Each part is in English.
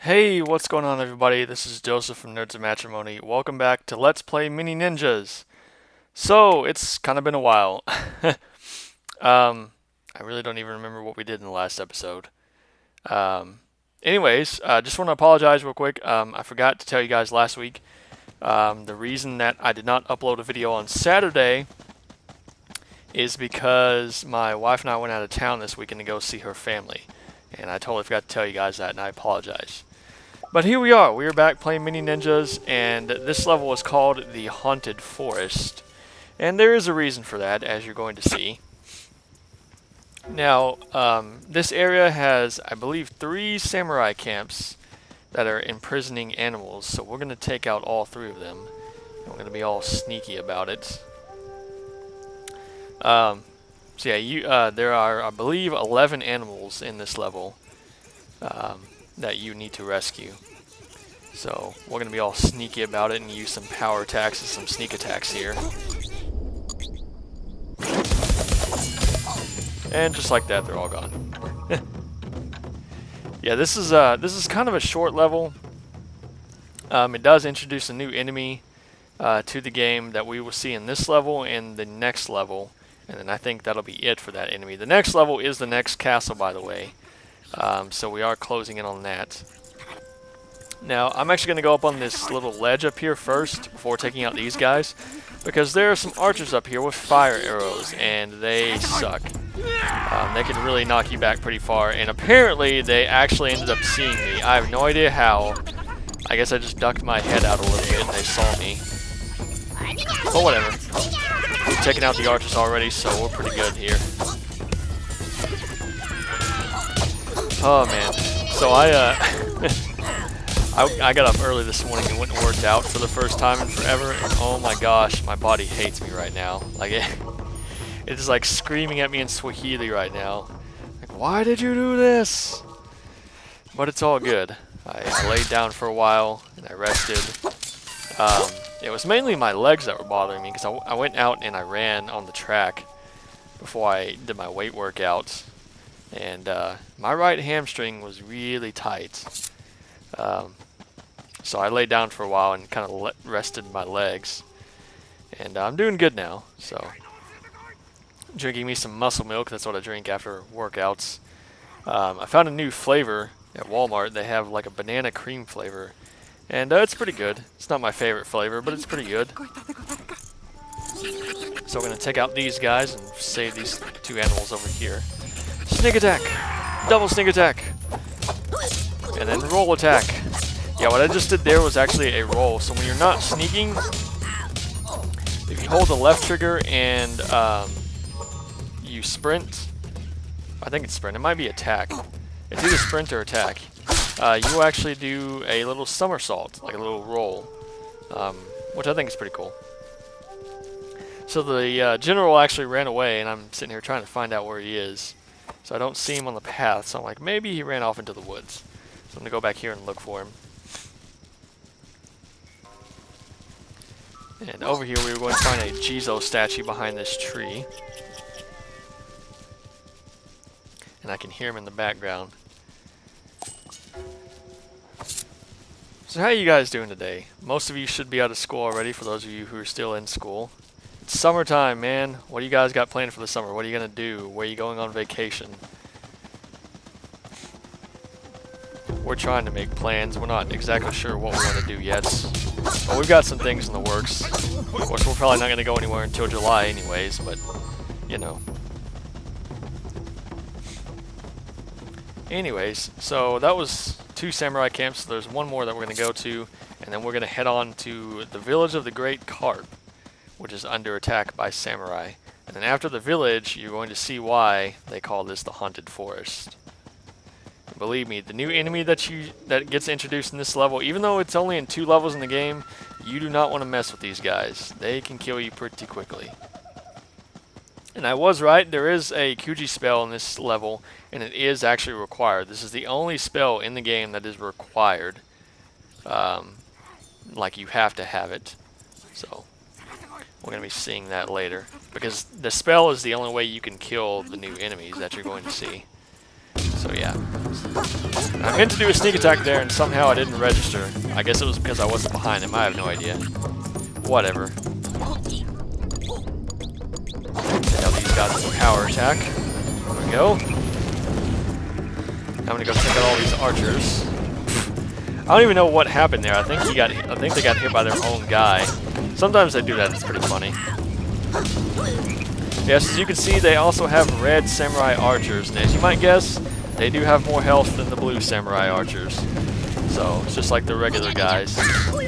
Hey, what's going on everybody? This is Joseph from Nerds of Matrimony. Welcome back to Let's Play Mini Ninjas. So, it's kind of been a while. I really don't even remember what we did in the last episode. Um, just want to apologize real quick. I forgot to tell you guys last week. The reason that I did not upload a video on Saturday is because my wife and I went out of town this weekend to go see her family. And I totally forgot to tell you guys that, and I apologize. But here we are. We are back playing Mini Ninjas, and this level is called the Haunted Forest. And there is a reason for that, as you're going to see. Now, this area has, I believe, 3 samurai camps that are imprisoning animals. So we're going to take out all 3 of them. And we're going to be all sneaky about it. There are, I believe, 11 animals in this level that you need to rescue. So we're going to be all sneaky about it and use some power attacks and some sneak attacks here. And just like that, they're all gone. Yeah, this is kind of a short level. It does introduce a new enemy to the game that we will see in this level and the next level. And then I think that'll be it for that enemy. The next level is the next castle, by the way. So we are closing in on that. Now, I'm actually going to go up on this little ledge up here first before taking out these guys. Because there are some archers up here with fire arrows, and they suck. They can really knock you back pretty far. And apparently, they actually ended up seeing me. I have no idea how. I guess I just ducked my head out a little bit and they saw me. But whatever. We've taken out the archers already, so we're pretty good here. Oh man. So I got up early this morning and went and worked out for the first time in forever, and oh my gosh, my body hates me right now. Like it's like screaming at me in Swahili right now. Like, why did you do this? But it's all good. I laid down for a while and I rested. It was mainly my legs that were bothering me because I went out and I ran on the track before I did my weight workout. And my right hamstring was really tight. So I laid down for a while and kind of rested my legs. And I'm doing good now. So drinking me some muscle milk. That's what I drink after workouts. I found a new flavor at Walmart. They have like a banana cream flavor. And it's pretty good. It's not my favorite flavor, but it's pretty good. So we're going to take out these guys and save these 2 animals over here. Sneak attack! Double sneak attack! And then roll attack. Yeah, what I just did there was actually a roll. So when you're not sneaking, if you hold the left trigger and you sprint, I think it's sprint, it might be attack. It's either sprint or attack. You will actually do a little somersault, like a little roll, which I think is pretty cool. So the general actually ran away, and I'm sitting here trying to find out where he is. So I don't see him on the path, so I'm like, maybe he ran off into the woods. So I'm going to go back here and look for him. And over here we were going to find a Jizo statue behind this tree. And I can hear him in the background. So how are you guys doing today? Most of you should be out of school already, for those of you who are still in school. It's summertime, man. What do you guys got planned for the summer? What are you going to do? Where are you going on vacation? We're trying to make plans. We're not exactly sure what we want to do yet. But we've got some things in the works. Of course, we're probably not going to go anywhere until July anyways, but, you know. Anyways, so that was 2 samurai camps. So there's one more that we're going to go to, and then we're going to head on to the village of the Great Carp, which is under attack by samurai. And then after the village, you're going to see why they call this the Haunted Forest. And believe me, the new enemy that gets introduced in this level, even though it's only in 2 levels in the game, you do not want to mess with these guys. They can kill you pretty quickly. And I was right, there is a Kuji spell in this level, and it is actually required. This is the only spell in the game that is required. Like, you have to have it. So we're going to be seeing that later. Because the spell is the only way you can kill the new enemies that you're going to see. So yeah. I meant to do a sneak attack there and somehow I didn't register. I guess it was because I wasn't behind him. I have no idea. Whatever. Now these guys with a power attack. There we go. I'm gonna go check out all these archers. I don't even know what happened there. I think they got hit by their own guy. Sometimes they do that. It's pretty funny. Yes, as you can see, they also have red samurai archers, and as you might guess, they do have more health than the blue samurai archers. So it's just like the regular guys. So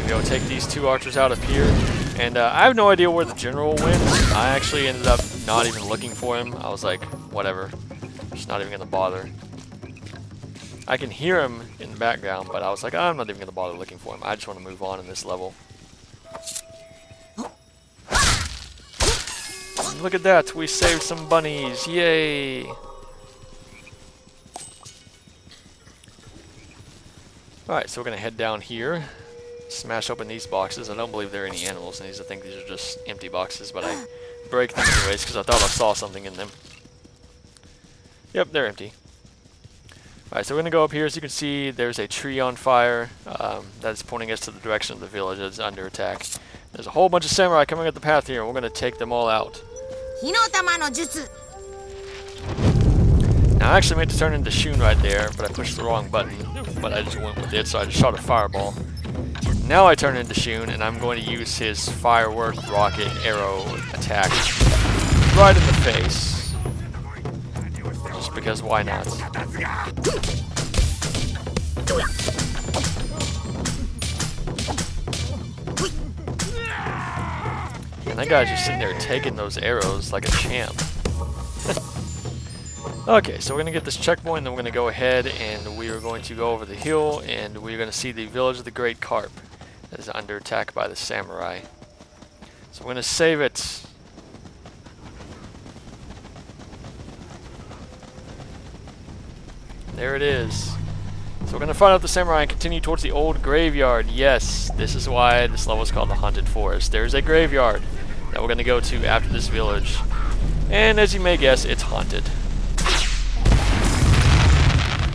we go take these two archers out of here, and I have no idea where the general went. I actually ended up not even looking for him. I was like, whatever. Just not even gonna bother. I can hear him in the background, but I was like, I'm not even gonna bother looking for him. I just want to move on in this level. Look at that, we saved some bunnies, yay! Alright, so we're gonna head down here, smash open these boxes. I don't believe there are any animals in these. I think these are just empty boxes, but I break them anyways because I thought I saw something in them. Yep, they're empty. Alright, so we're going to go up here. As you can see, there's a tree on fire that is pointing us to the direction of the village that's under attack. There's a whole bunch of samurai coming up the path here, and we're going to take them all out. Now, I actually meant to turn into Shun right there, but I pushed the wrong button. But I just went with it, so I just shot a fireball. Now I turn into Shun, and I'm going to use his firework rocket arrow attack right in the face. Just because why not? And that guy's just sitting there taking those arrows like a champ. Okay, so we're going to get this checkpoint, and then we're going to go ahead and we are going to go over the hill, and we're going to see the village of the Great Carp that is under attack by the samurai. So we're going to save it. There it is. So we're going to fight out the samurai and continue towards the old graveyard. Yes, this is why this level is called the Haunted Forest. There's a graveyard that we're going to go to after this village. And as you may guess, it's haunted.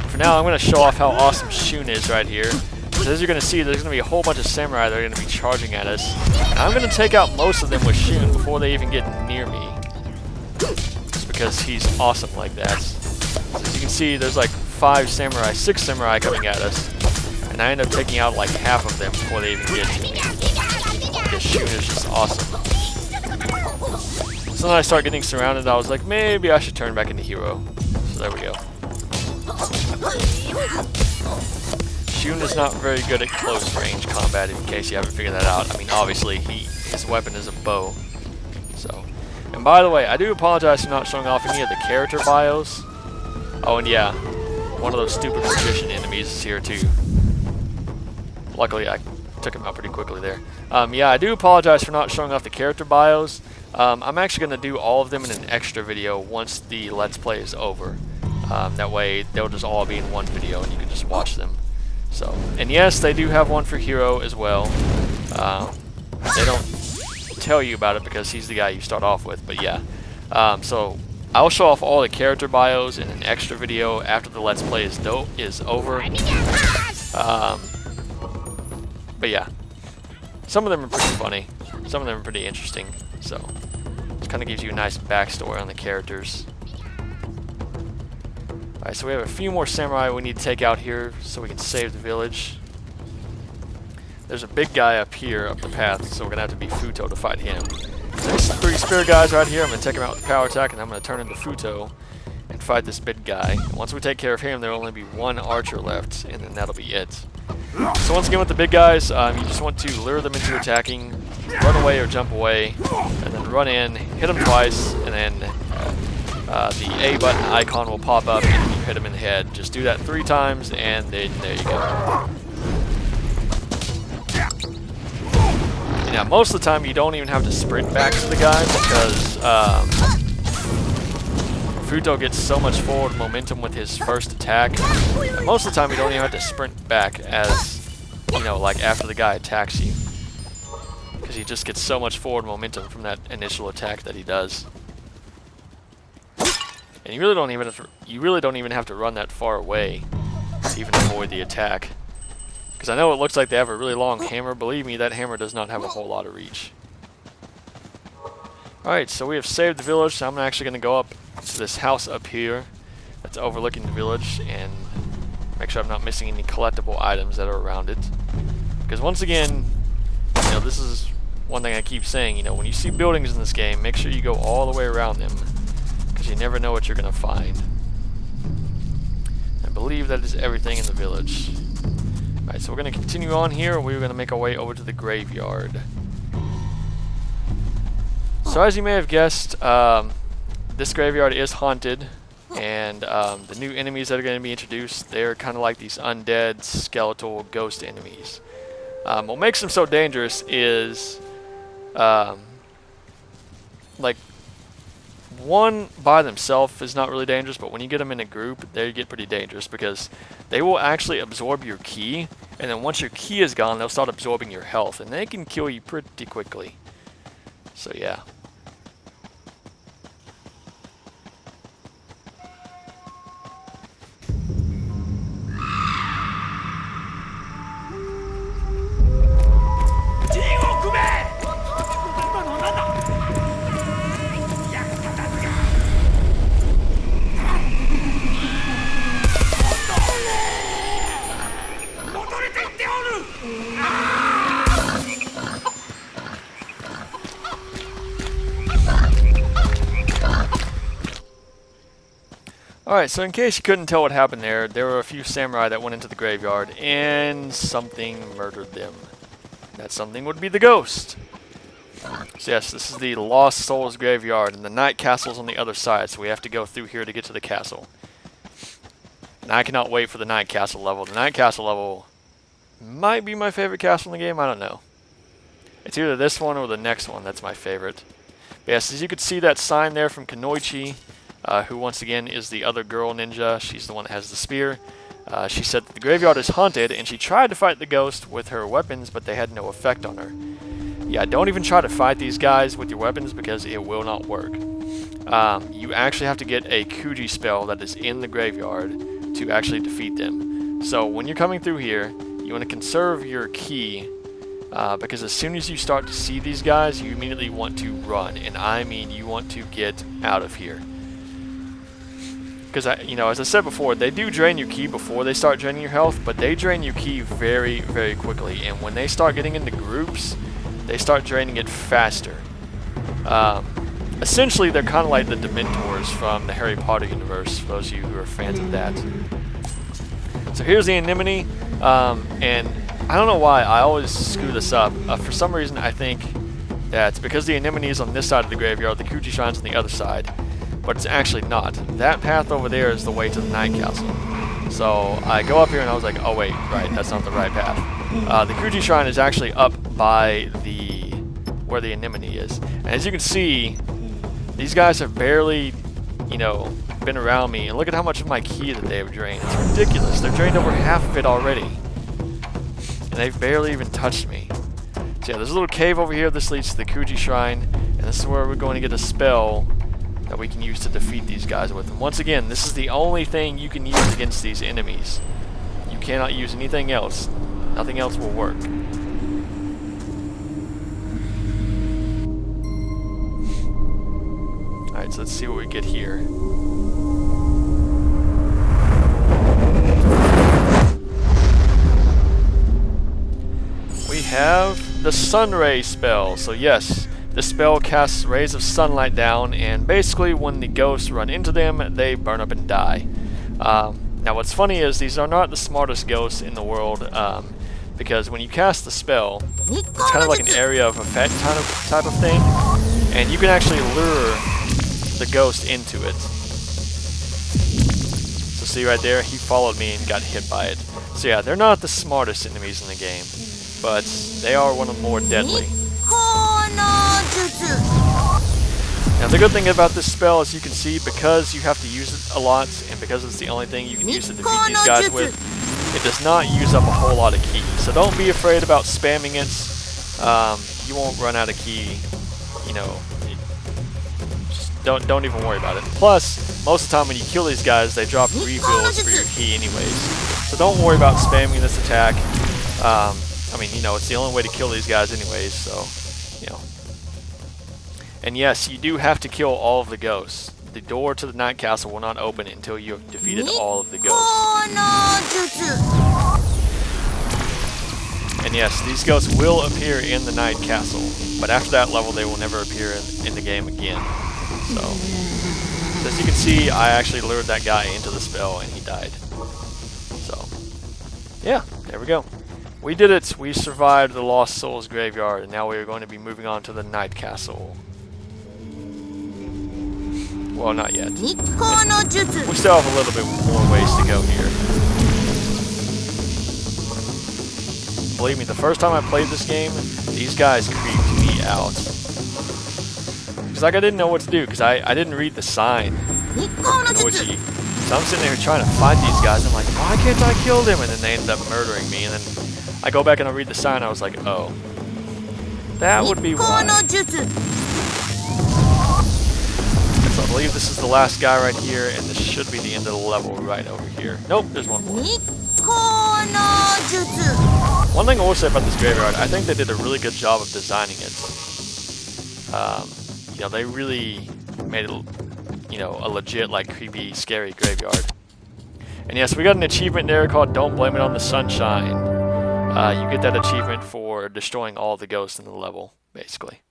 For now, I'm going to show off how awesome Shun is right here. So as you're going to see, there's going to be a whole bunch of samurai that are going to be charging at us. And I'm going to take out most of them with Shun before they even get near me. Just because he's awesome like that. So as you can see, there's like 6 samurai coming at us. And I end up taking out like half of them before they even get to me. Because Shun is just awesome. So then I start getting surrounded, I was like, maybe I should turn back into hero. So there we go. Shun is not very good at close range combat, in case you haven't figured that out. I mean, obviously, his weapon is a bow. So, and by the way, I do apologize for not showing off any of the character bios. Oh, and yeah, one of those stupid magician enemies is here too. Luckily, I took him out pretty quickly there. Yeah, I do apologize for not showing off the character bios. I'm actually going to do all of them in an extra video once the Let's Play is over. That way, they'll just all be in one video and you can just watch them. So, and yes, they do have one for Hero as well. They don't tell you about it because he's the guy you start off with, but yeah. So, I'll show off all the character bios in an extra video after the Let's Play is over. But yeah, some of them are pretty funny. Some of them are pretty interesting. So, it kind of gives you a nice backstory on the characters. Alright, so we have a few more samurai we need to take out here so we can save the village. There's a big guy up here, up the path, so we're going to have to be Futo to fight him. There's 3 spirit guys right here. I'm going to take him out with the power attack, and I'm going to turn into Futo and fight this big guy. And once we take care of him, there will only be 1 archer left, and then that'll be it. So once again with the big guys, you just want to lure them into attacking, run away or jump away, and then run in, hit them twice, and then the A button icon will pop up and you hit them in the head. Just do that 3 times, and there you go. And now most of the time you don't even have to sprint back to the guy because Futo gets so much forward momentum with his first attack. And most of the time you don't even have to sprint back as, you know, like after the guy attacks you. Because he just gets so much forward momentum from that initial attack that he does. And you really don't even have to run that far away to even avoid the attack. Because I know it looks like they have a really long hammer. Believe me, that hammer does not have a whole lot of reach. Alright, so we have saved the village, so I'm actually going to go up to this house up here that's overlooking the village and make sure I'm not missing any collectible items that are around it. Because once again, you know, this is one thing I keep saying, you know, when you see buildings in this game, make sure you go all the way around them. Because you never know what you're going to find. I believe that is everything in the village. Alright, so we're going to continue on here, and we're going to make our way over to the graveyard. So as you may have guessed, this graveyard is haunted, and the new enemies that are going to be introduced, they're kind of like these undead, skeletal, ghost enemies. What makes them so dangerous is, like, one by themselves is not really dangerous, but when you get them in a group, they get pretty dangerous because they will actually absorb your ki, and then once your ki is gone, they'll start absorbing your health, and they can kill you pretty quickly. So yeah. Alright, so in case you couldn't tell what happened there were a few samurai that went into the graveyard, and something murdered them. That something would be the ghost. So yes, this is the Lost Souls graveyard, and the Night Castle's on the other side, so we have to go through here to get to the castle. And I cannot wait for the Night Castle level. The Night Castle level might be my favorite castle in the game, I don't know. It's either this one or the next one that's my favorite. But yes, as you can see that sign there from Kunoichi, who once again is the other girl ninja. She's the one that has the spear. She said that the graveyard is haunted, and she tried to fight the ghost with her weapons, but they had no effect on her. Yeah, don't even try to fight these guys with your weapons because it will not work. You actually have to get a Kuji spell that is in the graveyard to actually defeat them. So when you're coming through here, you want to conserve your ki, because as soon as you start to see these guys, you immediately want to run, and I mean you want to get out of here. Because, you know, as I said before, they do drain your ki before they start draining your health, but they drain your ki very, very quickly. And when they start getting into groups, they start draining it faster. Essentially, they're kind of like the Dementors from the Harry Potter universe, for those of you who are fans of that. So here's the anemone, and I don't know why, I always screw this up. For some reason, I think that because the anemone is on this side of the graveyard, the Kuji Shrine's on the other side. But it's actually not. That path over there is the way to the Night Castle. So I go up here and I was like, oh wait, right, that's not the right path. The Kuji Shrine is actually up by where the anemone is. And as you can see, these guys have barely, you know, been around me. And look at how much of my ki that they have drained. It's ridiculous. They've drained over half of it already. And they've barely even touched me. So yeah, there's a little cave over here. This leads to the Kuji Shrine. And this is where we're going to get a spell that we can use to defeat these guys with. And once again, this is the only thing you can use against these enemies. You cannot use anything else. Nothing else will work. Alright, so let's see what we get here. We have the Sunray spell. So yes, the spell casts rays of sunlight down, and basically when the ghosts run into them, they burn up and die. Now what's funny is these are not the smartest ghosts in the world, because when you cast the spell, it's kind of like an area of effect type of thing, and you can actually lure the ghost into it. So see right there, he followed me and got hit by it. So yeah, they're not the smartest enemies in the game, but they are one of the more deadly. Now the good thing about this spell, as you can see, because you have to use it a lot, and because it's the only thing you can use to defeat these guys with, it does not use up a whole lot of ki. So don't be afraid about spamming it. You won't run out of ki, you know. Just don't even worry about it. Plus, most of the time when you kill these guys, they drop refills for your key anyways. So don't worry about spamming this attack. I mean, you know, it's the only way to kill these guys anyways, so, you know. And yes, you do have to kill all of the ghosts. The door to the Night Castle will not open until you have defeated all of the ghosts. And yes, these ghosts will appear in the Night Castle, but after that level they will never appear in the game again. So as you can see, I actually lured that guy into the spell and he died. So, yeah, there we go. We did it. We survived the Lost Souls Graveyard, and now we are going to be moving on to the Night Castle. Well, not yet. We still have a little bit more ways to go here. Believe me, the first time I played this game, these guys creeped me out. Because like I didn't know what to do, because I didn't read the sign. So I'm sitting there trying to fight these guys. I'm like, why can't I kill them? And then they end up murdering me. And then I go back and I read the sign. I was like, oh, that would be why. So I believe this is the last guy right here, and this should be the end of the level right over here. Nope, there's one more. One thing I will say about this graveyard, I think they did a really good job of designing it. You know, they really made it, you know, a legit, like, creepy, scary graveyard. And yes, we got an achievement there called Don't Blame It on the Sunshine. You get that achievement for destroying all the ghosts in the level, basically.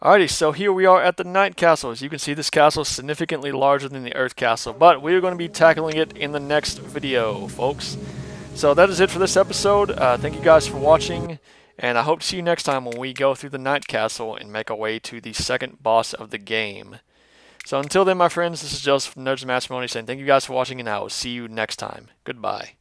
Alrighty, so here we are at the Night Castle. As you can see, this castle is significantly larger than the Earth Castle, but we are going to be tackling it in the next video, folks. So that is it for this episode. Thank you guys for watching, and I hope to see you next time when we go through the Night Castle and make our way to the second boss of the game. So until then, my friends, this is Joseph from Nerds of Matrimony saying thank you guys for watching, and I will see you next time. Goodbye.